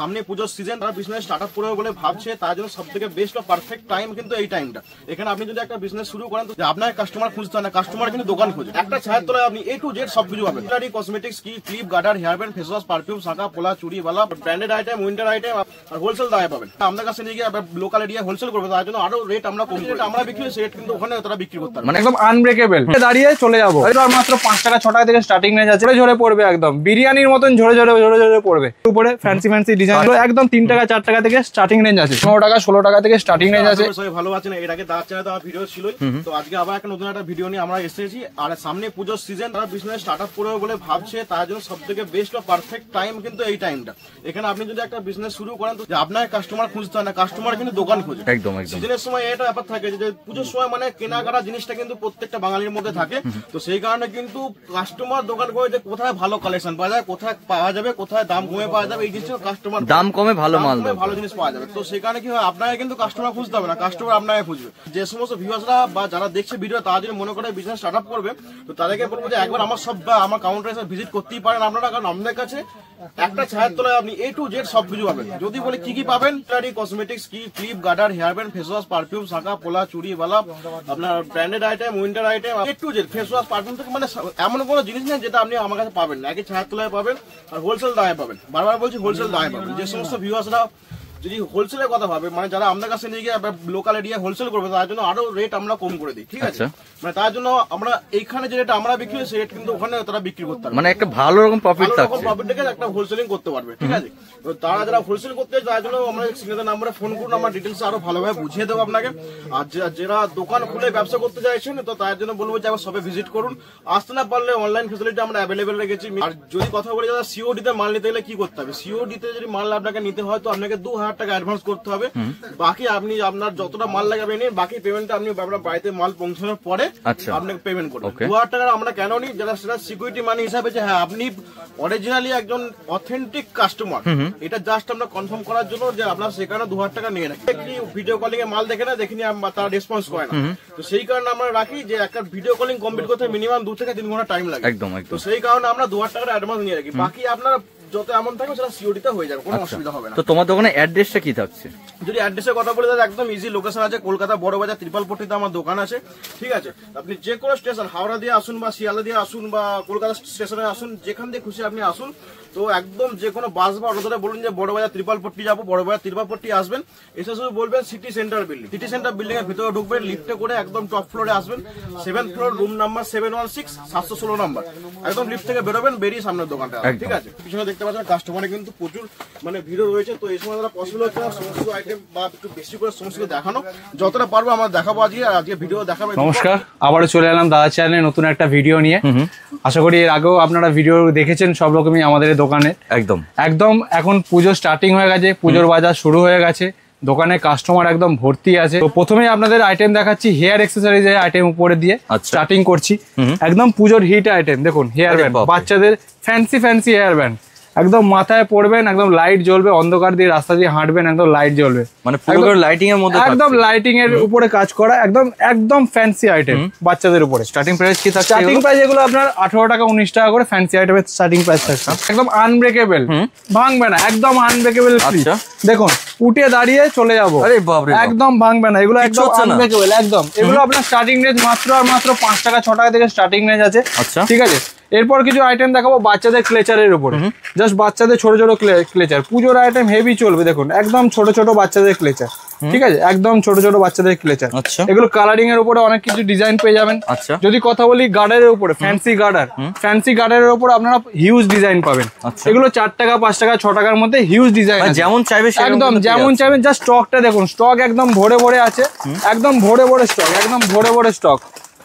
সামনে পুজোর সিজন তারা বিজনেস স্টার্টআপ করবে বলে ভাবছে, তার জন্য সবথেকে বেস্ট ও পারফেক্ট টাইম কিন্তু এই টাইমটা। এখানে আপনি যদি একটা বিজনেস শুরু করেন তো আপনার কাস্টমার খুঁজতে হয় না, কাস্টমার কিন্তু দোকান খুঁজে। একটা ছায়ের তলায় আপনি এ টু জেড সবকিছু পাবেন। কসমেটিক্স কি clip, garter, hair band, face wash, perfume, শাঁখা, পোলা, চুড়ি, বালা, ব্র্যান্ডেড আইটেম, উইন্টার আইটেম আর হোলসেল দামে পাবেন। আমাদের কাছে নিয়ে গিয়ে লোকাল এরিয়া হোলসেল করবে, তার জন্য আরো রেট আমরা কম রেট আমরা বিক্রি সেই রেট কিন্তু ওখানে তারা বিক্রি করতে পারবে, মানে একদম আনব্রেকেবল। দাঁড়িয়ে চলে যাবো, মাত্র 5 টাকা 6 টাকা থেকে স্টার্টিং রেঞ্জ আছে। ঝরে ঝরে পড়বে, একদম বিরিয়ানির মতন ঝরে ঝরে ঝরে ঝরে পড়বে। উপরে ফ্যান্সি ফ্যান্সি ডিজাইন একদম 3 টাকা 4 টাকা থেকে স্টার্টিং রেঞ্জ আছে, 15 টাকা 16 টাকা থেকে স্টার্টিং রেঞ্জ আছে। সবাই ভালো আছেন? এর আগে দাঁত চ্যানেলে আমার ভিডিও ছিল, তো আজকে আবার একটা নতুন একটা ভিডিও নিয়ে আমরা এসেছি। আর সামনে পুজোর সিজন তারা বিজনেস স্টার্টআপ করবে বলে ভাবছে, তার জন্য সবথেকে বেস্ট ও পারফেক্ট টাইম কিন্তু এই টাইমটা। এখানে আপনি যদি একটা বিজনেস শুরু করেন তো আপনার কাস্টমার খুঁজতে হয় না, কাস্টমার কিন্তু দোকান খুঁজে। একদম একদম সিজনের সময় এটা ব্যাপার থাকে যে পুজোর সময় মানে কেনাকাটা জিনিসটা কিন্তু প্রত্যেকটা বাঙালির মধ্যে থাকে, তো সেই কারণে কিন্তু কাস্টমার দোকান করে যে কোথায় ভালো কালেকশন পাওয়া যায়, কোথায় পাওয়া যাবে, কোথায় দাম কমে পাওয়া যাবে, এই জিনিসটা কাস্টমার দাম কমে ভালো মাল, ভালো জিনিস পাওয়া যাবে। তো সেই কারণে কি হয়, আপনাকে কিন্তু কাস্টমার খুঁজতে হবে না, কাস্টমার আপনাকে খুঁজবে। যে সমস্ত ভিউয়ার্সরা বা যারা দেখছে ভিডিও তারা যদি মনে করে বিজনেস স্টার্ট আপ করবে, তো তাদেরকে বলবো যে একবার আমার সব আমার কাউন্টারে এসে ভিজিট করতেই পারেন আপনারা, কারণ আমাদের কাছে একটা ছায়ের তলায় আপনি এ টু জেড সবকিছু পাবেন। যদি বলি কি কি পাবেন, কসমেটিক্স কি clip, garter, hair band, face wash, perfume, শাঁখা, পোলা, চুড়ি, বালা, আপনার branded item, winter item, A to Z face wash, perfume থেকে মানে এমন কোনো জিনিস নেই যেটা আপনি আমার কাছে পাবেন না। একই ছায়ের তলায় পাবেন আর হোলসেল দামে পাবেন। বারবার বলছি হোলসেল দামে পাবেন। যে সমস্ত ভিউয়ার্সরা যদি হোলসেলের কথা ভাবে, মানে যারা আমাদের কাছে নিয়ে গিয়ে লোকাল এরিয়া হোলসেল করবে, তার জন্য আরো রেট আমরা কম করে দিই, ঠিক আছে? মানে তার জন্য আমরা এইখানে যে রেট আমরা বিক্রি করি সেই রেট কিন্তু ওখানে তারা বিক্রি করতে পারবে, মানে একটা ভালো রকম প্রফিট থাকছে, প্রফিট থেকে একটা হোলসেলিং করতে পারবে, ঠিক আছে? তো তারা যারা হোলসেল করতে চায় তার জন্য আমরা সিঙ্গেল নাম্বারে ফোন করুন, আমরা ডিটেলস আরো ভালোভাবে বুঝিয়ে দেবো আপনাকে। আর যারা দোকান খুলে ব্যবসা করতে চাইছেন তো তার জন্য বলবো যে আবার সবে ভিজিট করুন। আসতে না পারলে অনলাইন ফেসিলিটি আমরা অ্যাভেলেবেল রেখেছি। আর যদি কথা বলি যারা সিওডি তে মাল নিতে গেলে কি করতে হবে, সিওডি তে যদি মাল আপনাকে নিতে হয় তো আপনাকে 2000 টাকা অ্যাডভান্স করতে হবে। বাকি আপনি আপনার যতটা মাল লাগাবে নিন, বাকি পেমেন্টটা আপনি আপনার বাড়িতে মাল পৌঁছানোর পরে আপনাকে পেমেন্ট করবেন। 2000 টাকা আমরা কেন নিই, যারা সেটা সিকিউরিটি মানি হিসাবে যে হ্যাঁ আপনি অরিজিনালি একজন অথেন্টিক কাস্টমার, এটা জাস্ট আমরা কনফার্ম করার জন্য যে আপনার সেখানে 2000 টাকা নিয়ে রাখি। ভিডিও কলিং এ মাল দেখে না, দেখিনি তারা রেসপন্স করে না, তো সেই কারণে আমরা রাখি যে একটা ভিডিও কলিং কমপ্লিট করতে মিনিমাম 2 থেকে 3 ঘন্টা টাইম লাগে। একদম তো সেই কারণে আমরা 2000 টাকা অ্যাডভান্স নিয়ে রাখি। বাকি আপনার যত এমন থাকবে সেটা সিওডিতে হয়ে যাবে, কোনো অসুবিধা হবে না। তো তোমার দোকানে অ্যাড্রেসটা কি থাকছে? যদি অ্যাড্রেসের কথা বলে একদম ইজি লোকেশন আছে, কলকাতা বড় বাজার ত্রিপালপট্টিতে আমার দোকান আছে, ঠিক আছে? আপনি যে কোনো স্টেশন, হাওড়া দিয়ে আসুন বা শিয়ালদা দিয়ে আসুন বা কলকাতা স্টেশনে আসুন, যেখান দিয়ে খুশি আপনি আসুন। তো একদম যে কোনো বাস বা অটো ধরে বলুন যে বড় বাজার ত্রিপালপট্টি যাবো, বড় বাজার ত্রিপালপট্টি আসবেন, এসে শুধু বলবেন city centre building. City centre building এর ভিতরে ঢুকবেন, লিফটে করে একদম টপ ফ্লোরে আসবেন, 7th floor, room number 716, 716 number. একদম লিফট থেকে বেরোবেন, বেরিয়ে সামনের দোকানটা, ঠিক আছে? পিছনে দেখতে পাচ্ছেন কাস্টমারে কিন্তু প্রচুর মানে ভিড় রয়েছে। তো এই সময় পসিবল হচ্ছে সমস্ত আইটেম বা একটু বেশি করে সমস্ত দেখানো, যতটা পারবো আমরা দেখাবো আজকে। আর আজকে ভিডিও দেখাবো। নমস্কার, আবারও চলে এলাম দাদা চ্যানেলে নতুন একটা ভিডিও নিয়ে। আশা করি এর আগেও আপনারা ভিডিও দেখেছেন সব রকমই আমাদের দোকানে। একদম একদম এখন পুজো স্টার্টিং হয়ে গেছে, পুজোর বাজার শুরু হয়ে গেছে, দোকানে কাস্টমার একদম ভর্তি আছে। তো প্রথমেই আপনাদের আইটেম দেখাচ্ছি হেয়ার অ্যাক্সেসরিজ এর আইটেম উপরে দিয়ে স্টার্টিং করছি। একদম পুজোর হিট আইটেম, দেখুন হেয়ার ব্যান্ড, বাচ্চাদের ফ্যান্সি ফ্যান্সি হেয়ার ব্যান্ড, একদম মাথায় পড়বেন, একদম লাইট জ্বলবে, অন্ধকার দিয়ে রাস্তা দিয়ে হাঁটবেন, একদম লাইট জ্বলবে, মানে পুরো লাইটিং এর মধ্যে, একদম লাইটিং এর উপরে কাজ করা, একদম একদম ফ্যান্সি আইটেম বাচ্চাদের উপরে। স্টার্টিং প্রাইস কি থাকছে? স্টার্টিং প্রাইস এগুলো আপনার 18 টাকা 19 টাকা করে ফ্যান্সি আইটেমের স্টার্টিং প্রাইস থাকছে। একদম আনব্রেকেবল, ভাঙবে না, একদম আনব্রেকেবল। দেখুন উঠে দাঁড়িয়ে চলে যাবো, একদম ভাঙবে না, এগুলো একদম আনব্রেকেবল একদম। এগুলো আপনার স্টার্টিং রেঞ্জ মাত্র আর মাত্র 5 টাকা 6 টাকা থেকে স্টার্টিং রেঞ্জ আছে, ঠিক আছে? এরপর কিছু আইটেম দেখাবো বাচ্চাদের ক্লেচারের উপরে, জাস্ট বাচ্চাদের ছোট ছোট ক্লেচার, পুজোর আইটেম হেভি চলবে। দেখুন একদম ছোট ছোট বাচ্চাদের ক্লেচার, ঠিক আছে? একদম ছোট ছোট বাচ্চাদের ক্লেচার। এগুলো কালারিং এর উপরে অনেক কিছু ডিজাইন পেয়ে যাবেন। যদি কথা বলি গার্ডারের উপরে, ফ্যান্সি গার্ডার, ফ্যান্সি গার্ডারের উপর আপনারা হিউজ ডিজাইন পাবেন। এগুলো 4 টাকা 5 টাকা 6 টাকার মধ্যে হিউজ ডিজাইন, যেমন চাইবে একদম যেমন চাইবেন। জাস্ট স্টকটা দেখুন, স্টক একদম ভরে ভরে আছে, একদম ভরে ভরে স্টক, একদম ভরে ভরে স্টক।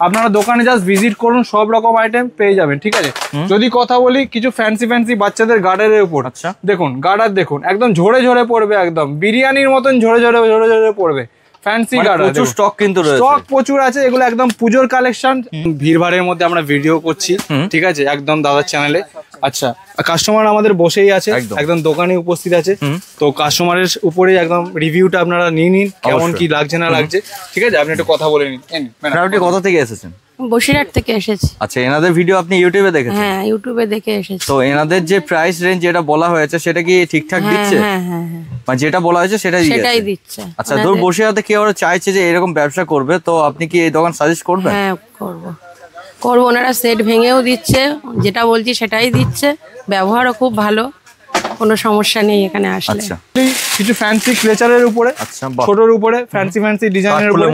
আপনারা দোকানে জাস্ট ভিজিট করুন, সব রকম আইটেম পেয়ে যাবেন, ঠিক আছে? যদি কথা বলি কিছু ফ্যান্সি ফ্যান্সি বাচ্চাদের গার্ডারের উপর, দেখুন গার্ডার দেখুন একদম ঝরে ঝরে পড়বে, একদম বিরিয়ানির মতন ঝরে ঝরে ঝরে ঝরে পড়বে। ফ্যান্সি গার্ডার প্রচুর স্টক কিন্তু রয়েছে, স্টক প্রচুর আছে। এগুলো একদম পুজোর কালেকশন। ভিড়ভাড়ের মধ্যে আমরা ভিডিও করছি, ঠিক আছে? একদম দাদার চ্যানেলে। আচ্ছা, কাস্টমার আমাদের বসেই আছে, একদম দোকানে উপস্থিত আছে। তো কাস্টমারের উপরে একদম রিভিউটা আপনারা নিয়ে নিন, কেমন কি লাগছে না লাগছে, ঠিক আছে? আপনি একটু কথা বলে নিন। আপনি কোথা থেকে এসেছেন? বসিরহাট থেকে এসেছি। আচ্ছা, এনাদের ভিডিও আপনি ইউটিউবে দেখেছেন? হ্যাঁ, ইউটিউবে দেখে এসেছি। তো এনাদের যে প্রাইস রেঞ্জ যেটা বলা হয়েছে সেটা কি ঠিকঠাক দিচ্ছে? হ্যাঁ হ্যাঁ হ্যাঁ, মানে যেটা বলা হয়েছে সেটাই দিচ্ছে। আচ্ছা, ধর বসিরহাটে কেউ চাইছে যে এরকম ব্যবসা করবে, তো আপনি কি এই দোকান সাজেস্ট করবেন? হ্যাঁ, করব। ওনারা সেট ভেঙেও দিচ্ছে, যেটা বলছি সেটাই দিচ্ছে, ব্যবহারও খুব ভালো, কোনো সমস্যা নেই এখানে আসলে। আচ্ছা, কিছু ফ্যান্সি ক্লেচারের উপরে, আচ্ছা, ছোটর উপরে ফ্যান্সি ডিজাইনের উপরে,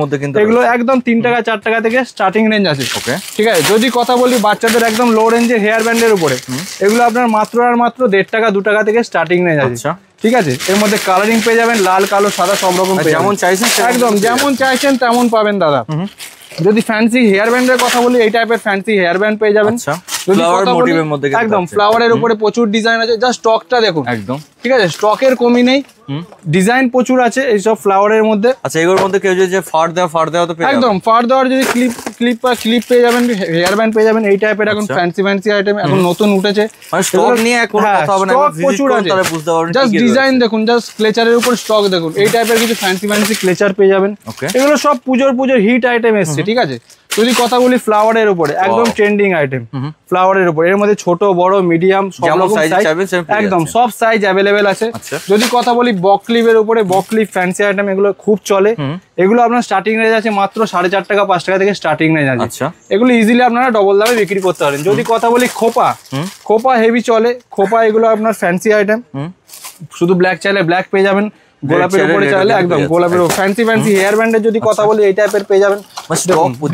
এগুলো একদম 3 টাকা 4 টাকা থেকে স্টার্টিং রেঞ্জ আছে। ওকে, ঠিক আছে। যদি কথা বলি বাচ্চাদের একদম লো রেঞ্জের হেয়ার ব্যান্ডের উপরে, এগুলো আপনার মাত্র আর মাত্র 1.5 টাকা 2 টাকা থেকে স্টার্টিং রেঞ্জ আছে। ঠিক আছে। এর মধ্যে কালারিং পেয়ে যাবেন, লাল কালো সাদা সব রকম, যেমন চাইছেন একদম যেমন চাইছেন তেমন পাবেন দাদা। যদি ফ্যান্সি হেয়ার ব্যান্ডের কথা বলি, এই টাইপের ফ্যান্সি হেয়ার ব্যান্ড পেয়ে যাবেন। যদি কথা বলি একদম ফ্লাওয়ারের উপরে প্রচুর ডিজাইন আছে, জাস্ট স্টকটা দেখুন একদম। ঠিক আছে, স্টকের কমি নেই, ডিজাইন প্রচুর আছে এইসব ফ্লাওয়ারের মধ্যে। আচ্ছা, এগুলোর মধ্যে কেউ যদি ফার দেওয়া তো পেয়ে একদম ফার দেওয়ার, যদি ক্লিপ পেয়ে যাবেন, হেয়ার ব্যান্ড পেয়ে যাবেন। এই টাইপের এখন ফ্যান্সি আইটেম এখন নতুন উঠেছে, স্টক নিয়ে কোনো কথা হবে না, প্রচুর আছে, বুঝতে পারবেন। জাস্ট ডিজাইন দেখুন, জাস্ট ক্লেচারের উপর স্টক দেখুন। এই টাইপের কিছু ফ্যান্সি ক্লেচার পেয়ে যাবেন। এগুলো সব পুজোর হিট আইটেম এসছে। ঠিক আছে। যদি কথা বলি ফ্লাওয়ারের উপরে, একদম ট্রেন্ডিং আইটেম ফ্লাওয়ারের উপরে, এর মধ্যে ছোট বড় মিডিয়াম সব রকম সাইজ, একদম সব সাইজ অ্যাভেলেবেল আছে। যদি কথা বলি বকলিপের উপরে, বকলিপ ফ্যান্সি আইটেম এগুলো খুব চলে। এগুলো আপনার স্টার্টিং রেঞ্জ আছে মাত্র 4.5 টাকা 5 টাকা থেকে স্টার্টিং রেঞ্জ আছে। এগুলো ইজিলি আপনারা ডবল দামে বিক্রি করতে পারেন। যদি কথা বলি খোপা হেভি চলে, খোপা এগুলো আপনার ফ্যান্সি আইটেম, শুধু ব্ল্যাক চাইলে ব্ল্যাক পেয়ে যাবেন, গোলাপের উপরে চাইলে একদম গোলাপের ফ্যান্সি হেয়ার ব্যান্ডের যদি কথা বলি এই টাইপের পেয়ে যাবেন।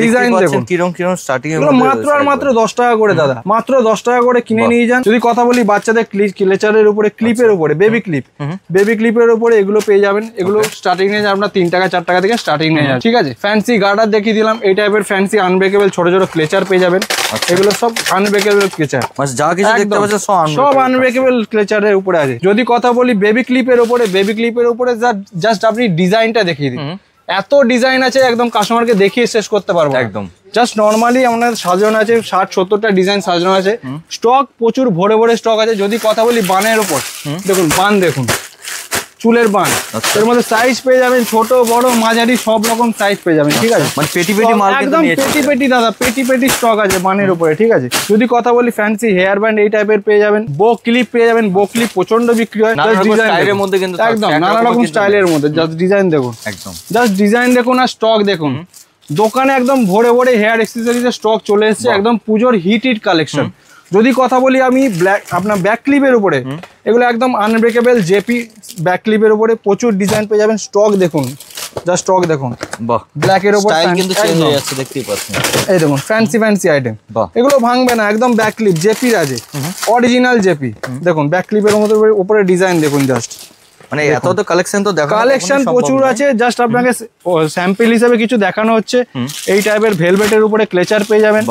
ডিজাইন দেখুন কিরকম স্টার্টিং এ, মাত্র আর মাত্র 10 টাকা করে দাদা, মাত্র 10 টাকা করে কিনে নিয়ে যান। যদি কথা বলি বাচ্চাদের ক্লেচারের উপরে, ক্লিপের উপরে, বেবি ক্লিপের উপরে এগুলো পেয়ে যাবেন। এগুলো স্টার্টিং রেঞ্জ আপনার 3 টাকা 4 টাকা থেকে স্টার্টিং রেঞ্জ আছে। ঠিক আছে। ফ্যান্সি গার্ডার দেখিয়ে দিলাম, এই টাইপের ফ্যান্সি আনব্রেকেবল ছোট ছোট ক্লেচার পেয়ে যাবেন। এগুলো সব আনব্রেকেবল ক্লেচার, সব আনব্রেকেবল ক্লেচারের উপরে আছে। যদি কথা বলি বেবি ক্লিপের উপরে জাস্ট আপনি ডিজাইনটা দেখিয়ে দিন, এত ডিজাইন আছে একদম কাস্টমারকে দেখিয়ে শেষ করতে পারবো একদম। জাস্ট নর্মালি আমাদের সাজানো আছে 60-70টা ডিজাইন সাজানো আছে, স্টক প্রচুর ভরে স্টক আছে। যদি কথা বলি বানের উপর, দেখুন বান দেখুন, চুলের বান, এর মধ্যে সাইজ পেয়ে যাবেন ছোট বড় মাঝারি সব রকম সাইজ পেয়ে যাবেন। ঠিক আছে। মানে পেটি মাল একদম পেটি দাদা, পেটি স্টক আছে বানের উপরে। ঠিক আছে। যদি কথা বলি ফ্যান্সি হেয়ার ব্যান্ড এই টাইপের পেয়ে যাবেন, বো ক্লিপ পেয়ে যাবেন, বো ক্লিপ প্রচন্ড বিক্রি হয় স্টাইলের মধ্যে, কিন্তু একদম নানা রকম স্টাইলের মধ্যে। জাস্ট ডিজাইন দেখুন, একদম জাস্ট ডিজাইন দেখুন আর স্টক দেখুন। দোকানে একদম ভরে হেয়ার অ্যাক্সেসরিজের স্টক চলে এসেছে, একদম পুজোর হিট কালেকশন। যদি কথা বলি আমি আপনার ব্যাক ক্লিপের উপরে, এগুলো একদম আনব্রেকেবল জেপি ব্যাক ক্লিপের উপরে প্রচুর ডিজাইন পেয়ে যাবেন। স্টক দেখুন, যা স্টক দেখুন, বাহ, ব্ল্যাক এর উপর স্টাইল কিন্তু চেঞ্জ হয়ে যাচ্ছে, দেখতেই পাচ্ছেন। এই দেখুন ফ্যান্সি আইটেম, এগুলো ভাঙবে না, একদম ব্যাক ক্লিপ জেপির আছে, অরিজিনাল জেপি। দেখুন ব্যাক ক্লিপের উপরে ডিজাইন দেখুন, জাস্ট মানে এত তো কালেকশন তো দেখো, কালেকশন প্রচুর আছে। জাস্ট আপনাকে স্যাম্পল হিসেবে কিছু দেখানো হচ্ছে। এই টাইপের ভেলভেটের উপরে ক্লেচার পেয়ে যাবেন,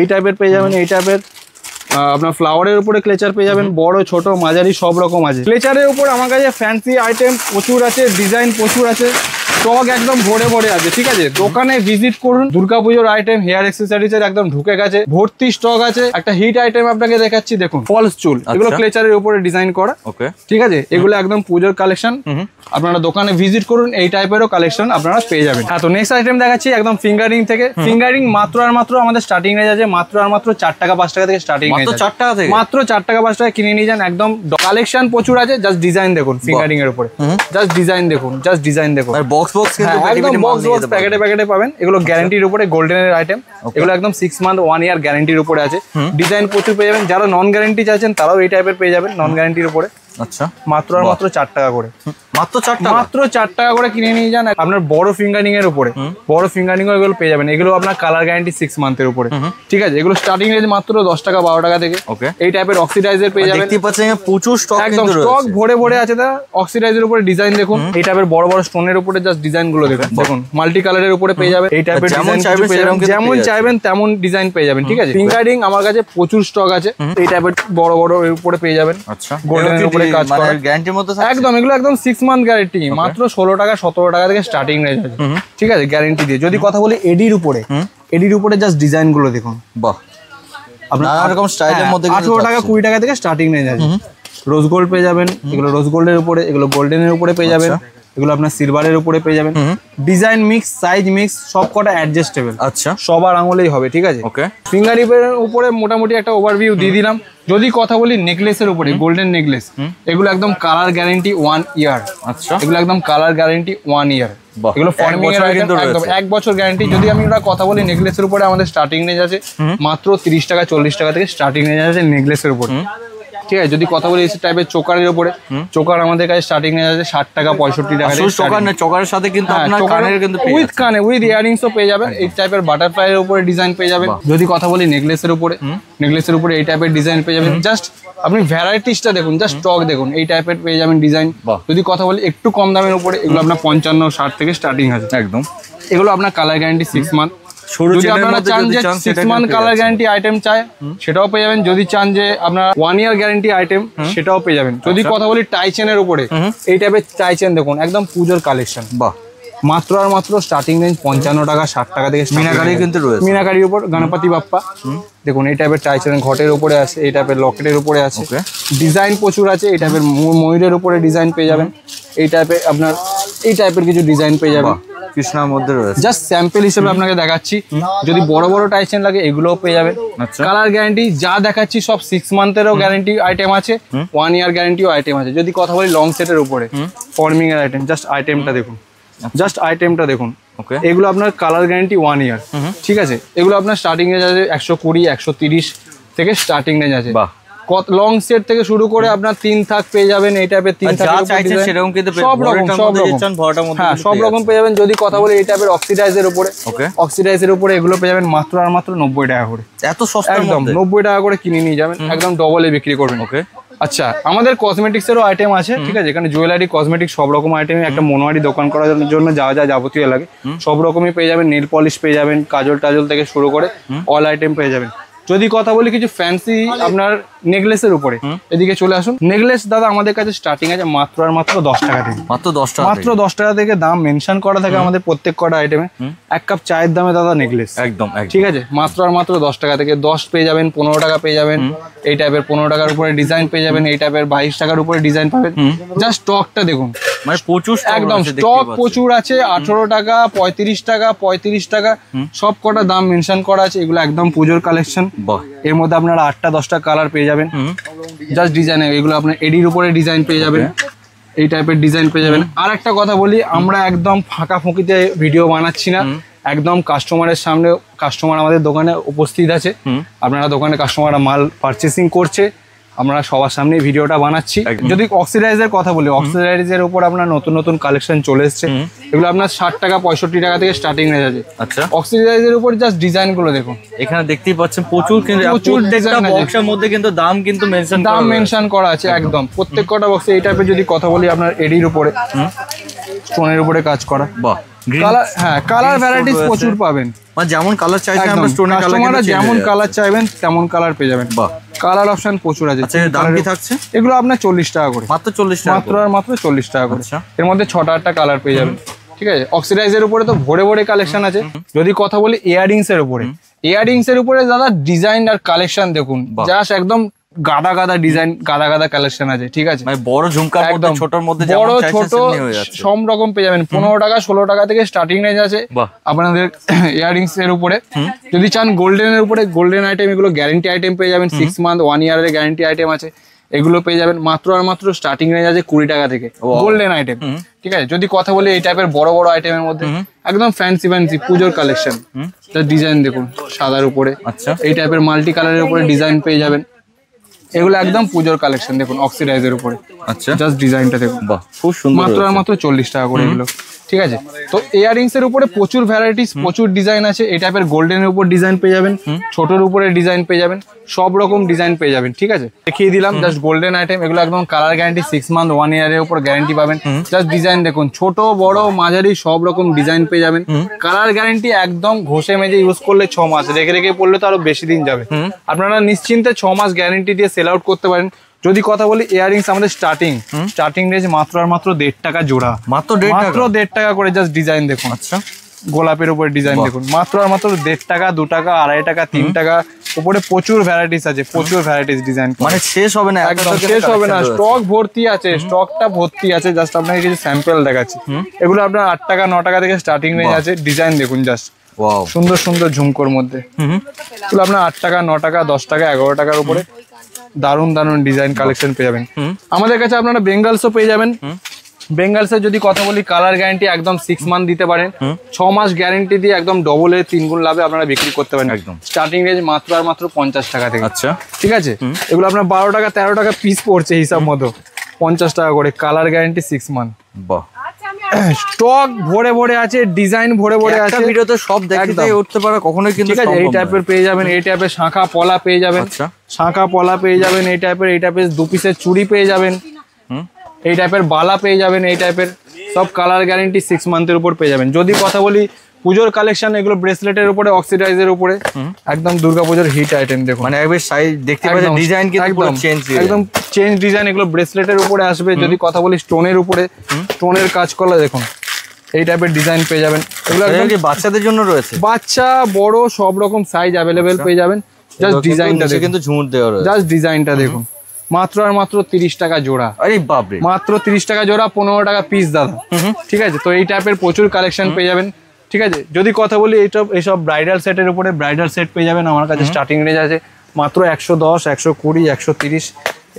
এই টাইপের পেয়ে যাবেন, এই টাইপের আপনার ফ্লাওয়ারের উপরে ক্লেচার পেয়ে যাবেন, বড় ছোট মাঝারি সব রকম আছে। ক্লেচারের উপর আমার কাছে ফ্যান্সি আইটেম প্রচুর আছে, ডিজাইন প্রচুর আছে, স্টক একদম ভরে আছে। ঠিক আছে। দোকানে ভিজিট করুন, দুর্গাপুজোর আইটেম হেয়ার অ্যাক্সেসরিজের একদম ঢুকে গেছে, ভর্তি স্টক আছে। একটা হিট আইটেম আপনাকে দেখাচ্ছি, দেখুন ফলস চুল, এগুলো ক্লেচারের উপরে ডিজাইন করা। ওকে, ঠিক আছে। এগুলো একদম পুজোর কালেকশন, আপনারা দোকানে ভিজিট করুন, এই টাইপেরও কালেকশন আপনারা পেয়ে যাবেন। হ্যাঁ, তো নেক্সট আইটেম দেখাচ্ছি একদম ফিঙ্গারিং থেকে। ফিঙ্গারিং মাত্র আর মাত্র আমাদের স্টার্টিং রেঞ্জ আছে মাত্র আর মাত্র 4 টাকা 5 টাকা থেকে স্টার্টিং রেঞ্জ, মাত্র 4 টাকা থেকে, মাত্র 4 টাকা 5 টাকা কিনে নিয়ে যান। একদম কালেকশন প্রচুর আছে, জাস্ট ডিজাইন দেখুন ফিঙ্গারিং এর উপরে, জাস্ট ডিজাইন দেখুন, জাস্ট ডিজাইন দেখুন। আর বক্স কিন্তু একদম বক্স প্যাকেটে পাবেন। এগুলো গ্যারান্টির উপরে, গোল্ডেনের আইটেম, এগুলো একদম 6 মান্থ 1 ইয়ার গ্যারান্টির উপরে আছে। ডিজাইন প্রচুর পেয়ে যাবেন। যারা নন গ্যারান্টি চাইছেন তারাও এই টাইপের পেয়ে যাবেন, নন গ্যারান্টির উপরে। আচ্ছা, মাত্র আর মাত্র 4 টাকা করে, মাত্র 4 টাকা করে কিনে নিয়ে যান। আপনার বড় ফিঙ্গারিং এর উপরে, বড় ফিঙ্গারিং এগুলো পেয়ে যাবেন। এগুলো আপনার কালার গ্যারান্টি 6 মান্থের উপরে। ঠিক আছে। এগুলো স্টার্টিং রেঞ্জ মাত্র 10 টাকা 12 টাকা থেকে। এই টাইপের অক্সিডাইজার পেয়ে যাবেন, দেখতে পাচ্ছেন প্রচুর স্টক, একদম স্টক ভরে আছে। দা অক্সিডাইজের উপরে ডিজাইন দেখুন, এই টাইপের বড় স্টোনের উপরে জাস্ট ডিজাইন গুলো দেখুন, দেখুন মাল্টি কালারের উপরে পেয়ে যাবেন। এই টাইপের ডিজাইন যেমন চাইবেন তেমন ডিজাইন পেয়ে যাবেন। ঠিক আছে। ফিঙ্গারিং আমার কাছে প্রচুর স্টক আছে, এই টাইপের বড় এর উপরে পেয়ে যাবেন। আচ্ছা, গোল্ডেনের উপরে কাজ করা, গ্যারান্টির মধ্যে একদম। এগুলো একদম 6 মান্থ গ্যারান্টি, মাত্র 16 টাকা 17 টাকা থেকে স্টার্টিং রেঞ্জ আছে। ঠিক আছে, গ্যারান্টি দিয়ে। যদি কথা বলি এডির উপরে জাস্ট ডিজাইন গুলো দেখুন, বাহ, আপনার নানা রকম স্টাইলের মধ্যে 18 টাকা 20 টাকা থেকে স্টার্টিং রেঞ্জ আছে। রোজ গোল্ড পেয়ে যাবেন, এগুলো রোজ গোল্ডের উপরে, এগুলো গোল্ডেনের উপরে পেয়ে যাবেন। এগুলো আপনার সিলভারের উপরে পেয়ে যাবেন। ডিজাইন মিক্স, সাইজ মিক্স, সব কটা অ্যাডজাস্টেবল। আচ্ছা, সবার আঙুলেই হবে, ঠিক আছে। ওকে, ফিঙ্গার রিপের উপরে মোটামুটি একটা ওভারভিউ দিয়ে দিলাম। যদি কথা বলি নেকলেসের উপরে, গোল্ডেন নেকলেস, এগুলো একদম কালার গ্যারান্টি 1 ইয়ার। আচ্ছা, এগুলো একদম কালার গ্যারান্টি 1 ইয়ার। এগুলো ফর্মিং এর আইটেম, একদম 1 বছর গ্যারান্টি। যদি আমি ওরা কথা বলি নেকলেসের উপরে আমাদের স্টার্টিং রেঞ্জ আছে মাত্র 30 টাকা 40 টাকা থেকে স্টার্টিং রেঞ্জ আছে নেকলেসের উপরে, ঠিক আছে। যদি কথা বলি এই টাইপের চোকারের উপরে, চোকার আমাদের কাছে স্টার্টিং রেঞ্জ আছে 60 টাকা 65 টাকা। চোকার না, চোকারের সাথে কিন্তু আপনার কানের কিন্তু উইথ কানে উইথ ইয়ারিংসও পেয়ে যাবেন। এই টাইপের বাটারফ্লাই এর উপরে ডিজাইন পেয়ে যাবেন। যদি কথা বলি নেকলেসের উপরে, নেকলেসের উপরে এই টাইপের ডিজাইন পেয়ে যাবেন। জাস্ট আপনি ভ্যারাইটিসটা দেখুন, জাস্ট স্টক দেখুন, এই টাইপের পেয়ে যাবেন ডিজাইন। যদি কথা বলি একটু কম দামের উপরে, এগুলো আপনার 55-60 থেকে স্টার্টিং আছে একদম। এগুলো আপনার কালার গ্যারান্টি 6 মান্থ। যদি আপনারা চান যে 6 মান্থ কালার গ্যারান্টি আইটেম চায় সেটাও পেয়ে যাবেন। যদি চান যে আপনার 1 ইয়ার গ্যারান্টি আইটেম সেটাও পেয়ে যাবেন। যদি কথা বলি টাই চেনের উপরে, এই টাইপের টাই চেন দেখুন, একদম পুজোর কালেকশন। বাহ, মাত্র আর মাত্র স্টার্টিং রেঞ্জ 55 টাকা 60 টাকা থেকে। মিনাকারি কিন্তু রয়েছে, মিনাকারির উপর গণপতি বাপ্পা দেখুন, এই টাইপের টাই চেন ঘটের উপরে আছে, এই টাইপের লকেটের উপরে আছে। ডিজাইন প্রচুর আছে। এই টাইপের ময়ূরের উপরে ডিজাইন পেয়ে যাবেন। এই টাইপের আপনার এই টাইপের কিছু ডিজাইন পেয়ে যাবেন। কৃষ্ণার মধ্যে রয়েছে, জাস্ট স্যাম্পল হিসেবে আপনাকে দেখাচ্ছি। যদি বড় বড় টাই চেন লাগে এগুলোও পেয়ে যাবেন। কালার গ্যারান্টি যা দেখাচ্ছি সব 6 মান্থেরও গ্যারান্টি আইটেম আছে, 1 ইয়ার গ্যারান্টিও আইটেম আছে। যদি কথা বলি লং সেটের উপরে ফর্মিং এর আইটেম, জাস্ট আইটেমটা দেখুন, জাস্ট আইটেমটা দেখুন। এগুলো আপনার কালার গ্যারান্টি 1 ইয়ার, ঠিক আছে। এগুলো আপনার স্টার্টিং রেঞ্জ আছে 120 130 থেকে স্টার্টিং রেঞ্জ আছে। লং সেট থেকে শুরু করে আপনার 3 থাক পেয়ে যাবেন। এই টাইপের 3 থাক সেরকম কিন্তু সব রকম পেয়ে যাবেন। যদি কথা বলি এই টাইপের অক্সিডাইজের উপরে, অক্সিডাইজের উপরে এগুলো পেয়ে যাবেন মাত্র আর মাত্র 90 টাকা করে। এত সস্তা, একদম 90 টাকা করে কিনে নিয়ে যাবেন, একদম ডবলে বিক্রি করবেন। ওকে, আচ্ছা, আমাদের কসমেটিক্স এরও আইটেম আছে, ঠিক আছে। এখানে জুয়েলারি, কসমেটিক্স সব রকম আইটেম, একটা মনোয়ারি দোকান করার জন্য যা যা যাবতীয় লাগে সব রকমই পেয়ে যাবেন। নেল পলিশ পেয়ে যাবেন, কাজল টাজল থেকে শুরু করে অল আইটেম পেয়ে যাবেন। যদি কথা বলি কিছু ফ্যান্সি আপনার নেকলেসের উপরে, এদিকে চলে আসুন। নেকলেস দাদা আমাদের কাছে স্টার্টিং আছে মাত্র আর মাত্র 10 টাকা থেকে। মাত্র 10 টাকা, মাত্র 10 টাকা থেকে দাম মেনশন করা থাকে আমাদের প্রত্যেক কটা আইটেমে। 1 কাপ চায়ের দামে দাদা নেকলেস, একদম ঠিক আছে। মাত্র আর মাত্র 10 টাকা থেকে 10 পেয়ে যাবেন, 15 টাকা পেয়ে যাবেন। এই টাইপের 15 টাকার উপরে ডিজাইন পেয়ে যাবেন। এই টাইপের 22 টাকার উপরে ডিজাইন পাবেন। জাস্ট স্টকটা দেখুন, মানে প্রচুর একদম স্টক প্রচুর আছে। 18 টাকা 35 টাকা 35 টাকা সব কটা দাম মেনশন করা আছে। এগুলো একদম পুজোর কালেকশন। এর মধ্যে আপনারা 8টা 10টা কালার পেয়ে যাবেন। জাস্ট ডিজাইন, এগুলো আপনার এডির উপরে ডিজাইন পেয়ে যাবেন। এই টাইপের ডিজাইন পেয়ে যাবেন। আর একটা কথা বলি, আমরা একদম ফাঁকা ফুঁকিতে ভিডিও বানাচ্ছি না, একদম কাস্টমারের সামনে। কাস্টমার আমাদের দোকানে উপস্থিত আছে, আপনারা দোকানে কাস্টমাররা মাল পারচেসিং করছে, আমরা সবার সামনে ভিডিওটা বানাচ্ছি। যদি অক্সিডাইজের কথা বলি, অক্সিডাইজের উপর আপনার নতুন নতুন কালেকশন চলে এসছে। এগুলো আপনার 60 টাকা 65 টাকা থেকে স্টার্টিং রেঞ্জ আছে। আচ্ছা, অক্সিডাইজের উপর জাস্ট ডিজাইন গুলো দেখুন, এখানে দেখতেই পাচ্ছেন প্রচুর ডিজাইন। বক্সের মধ্যে কিন্তু দাম কিন্তু মেনশন করা আছে একদম প্রত্যেক কটা বক্সে। এই টাইপের যদি কথা বলি আপনার এডির উপরে স্টোনের উপরে কাজ করা। বাহ, কালার, হ্যাঁ কালার ভ্যারাইটিস প্রচুর পাবেন। মানে যেমন কালার চাইছেন আমরা স্টোনের কালার, যেমন কালার চাইবেন তেমন কালার পেয়ে যাবেন। বাহ, কালার অপশন প্রচুর আছে। আচ্ছা, দাম কি থাকছে? এগুলো আপনার 40 টাকা করে, মাত্র 40 টাকা, মাত্র আর মাত্র 40 টাকা করে। এর মধ্যে 6টা 8টা কালার পেয়ে যাবেন, ঠিক আছে। অক্সিডাইজের উপরে তো ভরে ভরে কালেকশন আছে। যদি কথা বলি ইয়াররিংস এর উপরে, ইয়াররিংস এর উপরে দাদা ডিজাইন আর কালেকশন দেখুন, জাস্ট একদম গাদা গাদা ডিজাইন, গাদা গাদা কালেকশন আছে, ঠিক আছে। মানে বড় ঝুমকার মধ্যে ছোটর মধ্যে বড় ছোট সব রকম পেয়ে যাবেন। 15 টাকা 16 টাকা থেকে স্টার্টিং রেঞ্জ আছে আপনাদের ইয়াররিংস এর উপরে। যদি চান গোল্ডেন এর উপরে, গোল্ডেন আইটেম এগুলো গ্যারান্টি আইটেম পেয়ে যাবেন। 6 মান্থ 1 ইয়ারের গ্যারান্টি আইটেম আছে, এগুলো পেয়ে যাবেন মাত্র আর মাত্র স্টার্টিং রেঞ্জ আছে 20 টাকা থেকে গোল্ডেন আইটেম, ঠিক আছে। যদি কথা বলি এই টাইপের বড় বড় আইটেমের মধ্যে একদম ফ্যান্সি ফ্যান্সি পুজোর কালেকশন, ডিজাইন দেখুন সাদার উপরে। আচ্ছা, এই টাইপের মাল্টি কালারের উপরে ডিজাইন পেয়ে যাবেন। এগুলো একদম পুজোর কালেকশন দেখুন অক্সিডাইজের উপরে। আচ্ছা, জাস্ট ডিজাইনটা দেখুন, বাহ খুব সুন্দর। মাত্র আর মাত্র 40 টাকা করে এগুলো, ঠিক আছে। তো ইয়াররিংস এর উপরে প্রচুর ভ্যারাইটিস, প্রচুর ডিজাইন আছে। এই টাইপের গোল্ডেনের উপর ডিজাইন পেয়ে যাবেন, ছোটর উপরে ডিজাইন পেয়ে যাবেন, সব রকম ডিজাইন পেয়ে যাবেন, ঠিক আছে। দেখিয়ে দিলাম জাস্ট গোল্ডেন আইটেম। এগুলো একদম কালার গ্যারান্টি 6 মান্থ 1 ইয়ারের উপর গ্যারান্টি পাবেন। জাস্ট ডিজাইন দেখুন, ছোট বড় মাঝারি সব রকম ডিজাইন পেয়ে যাবেন। কালার গ্যারান্টি একদম ঘষে মেজে ইউজ করলে 6 মাস, রেখে রেখে পড়লে তো আরো বেশি দিন যাবে। আপনারা নিশ্চিন্তে 6 মাস গ্যারান্টি দিয়ে সেল আউট করতে পারেন। যদি কথা বলি ইয়াররিংস আমাদের স্টার্টিং রেঞ্জ মাত্র আর মাত্র 1.5 টাকা জোড়া, মাত্র 1.5 টাকা করে। জাস্ট ডিজাইন দেখুন। আচ্ছা, গোলাপের উপরে ডিজাইন দেখুন, মাত্র আর মাত্র 1.5 টাকা, 2 টাকা, 2.5 টাকা, 3 টাকা উপরে প্রচুর ভ্যারাইটিস আছে, প্রচুর ভ্যারাইটিস ডিজাইন, মানে শেষ হবে না, একদম শেষ হবে না, স্টক ভর্তি আছে, স্টকটা ভর্তি আছে। জাস্ট আপনাকে কিছু স্যাম্পল দেখাচ্ছি, এগুলো আপনার 8 টাকা 9 টাকা থেকে স্টার্টিং রেঞ্জ আছে। ডিজাইন দেখুন জাস্ট, সুন্দর সুন্দর ঝুমকোর মধ্যে, এগুলো আপনার 8 টাকা 9 টাকা 10 টাকা 11 টাকার উপরে দারুন দারুন ডিজাইন কালেকশন পেয়ে যাবেন। আমাদের কাছে আপনারা বেঙ্গলসও পেয়ে যাবেন। বেঙ্গলসের যদি কথা বলি, কালার গ্যারান্টি একদম 6 মান্থ দিতে পারেন, 6 মাস গ্যারান্টি দিয়ে একদম ডবলের 3 গুণ লাভে আপনারা বিক্রি করতে পারেন। একদম স্টার্টিং রেঞ্জ মাত্র আর মাত্র 50 টাকা থেকে। আচ্ছা, ঠিক আছে, এগুলো আপনার 12 টাকা 13 টাকা পিস পড়ছে হিসাব মতো, 50 টাকা করে, কালার গ্যারান্টি 6 মান্থ। বাহ, স্টক ভরে ভরে আছে, ডিজাইন ভরে ভরে আছে, ভিডিওতে সব দেখতে উঠতে পারে কখনোই কিন্তু। ঠিক আছে, এই টাইপের পেয়ে যাবেন, এই টাইপের শাঁখা পলা পেয়ে যাবেন, শাঁখা পলা পেয়ে যাবেন, এই টাইপের 2 পিসের চুড়ি পেয়ে যাবেন, এই টাইপের বালা পেয়ে যাবেন, এই টাইপের সব কালার গ্যারান্টি 6 মান্থের উপর পেয়ে যাবেন। যদি কথা বলি পুজোর কালেকশন, এগুলো ব্রেসলেটের উপরে, অক্সিডাইজের উপরে, একদম দুর্গাপুজোর হিট আইটেম দেখুন, মানে একবার সাইজ দেখতে পাচ্ছেন, ডিজাইন কিন্তু পুরো চেঞ্জ, একদম চেঞ্জ ডিজাইন, এগুলো ব্রেসলেটের উপরে আসবে। যদি কথা বলি স্টোনের উপরে, স্টোনের কাজ করা দেখুন, এই টাইপের ডিজাইন পেয়ে যাবেন। এগুলো একদম বাচ্চাদের জন্য রয়েছে, বাচ্চা বড় সব রকম সাইজ অ্যাভেলেবেল পেয়ে যাবেন। জাস্ট ডিজাইনটা দেখুন, কিন্তু ঝুমুর দেওয়া রয়েছে, জাস্ট ডিজাইনটা দেখুন, মাত্র আর মাত্র 30 টাকা জোড়া। আরে বাপ রে, মাত্র 30 টাকা জোড়া, 15 টাকা পিস দাদা। ঠিক আছে, তো এই টাইপের প্রচুর কালেকশন পেয়ে যাবেন। ঠিক আছে, যদি কথা বলি এইসব ব্রাইডাল সেটের উপরে, ব্রাইডাল সেট পেয়ে যাবেন আমার কাছে, স্টার্টিং রেঞ্জ আছে মাত্র 110, 120, 130,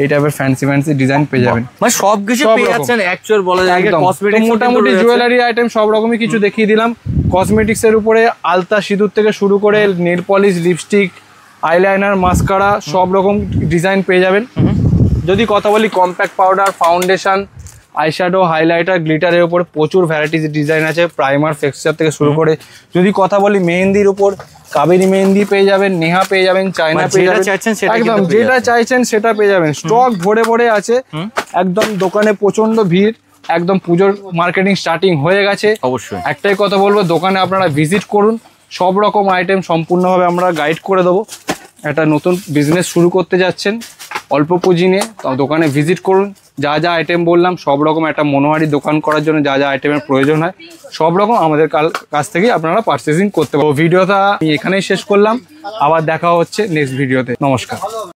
এই টাইপের ফ্যান্সি ডিজাইন পেয়ে যাবেন। মানে সবকিছু পেয়ে যাচ্ছেন অ্যাকচুয়াল বলা যায়। কসমেটিক্স, মোটামুটি জুয়েলারি আইটেম সব রকমই কিছু দেখিয়ে দিলাম। কসমেটিক্স এর উপরে আলতা সিঁদুর থেকে শুরু করে nail polish, lipstick, eyeliner, mascara, সব রকম ডিজাইন পেয়ে যাবেন। যদি কথা বলি compact powder, foundation, eyeshadow, highlighter, গ্লিটারের উপর প্রচুর ভ্যারাইটিস ডিজাইন আছে, প্রাইমার, ফেক্সচার থেকে শুরু করে। যদি কথা বলি মেহেন্দির উপর, কাবেরি মেহেন্দি পেয়ে যাবেন, নেহা পেয়ে যাবেন, চায়না পেয়ে যাবেন, একদম যেটা চাইছেন সেটা পেয়ে যাবেন। স্টক ভরে ভরে আছে, একদম দোকানে প্রচন্ড ভিড়, একদম পুজোর মার্কেটিং স্টার্টিং হয়ে গেছে। অবশ্যই একটাই কথা বলবো, দোকানে আপনারা ভিজিট করুন, সব রকম আইটেম সম্পূর্ণভাবে আমরা গাইড করে দেবো। একটা নতুন বিজনেস শুরু করতে যাচ্ছেন অল্প পুঁজি নিয়ে, তো দোকানে ভিজিট করুন। যা যা আইটেম বললাম সব রকম, একটা মনোহারি দোকান করার জন্য যা যা আইটেমের প্রয়োজন হয় সব রকম আমাদের কাছ থেকেই আপনারা পারচেজিং করতে পারবেন। ভিডিওটা আমি এখানেই শেষ করলাম, আবার দেখা হচ্ছে নেক্সট ভিডিওতে। নমস্কার।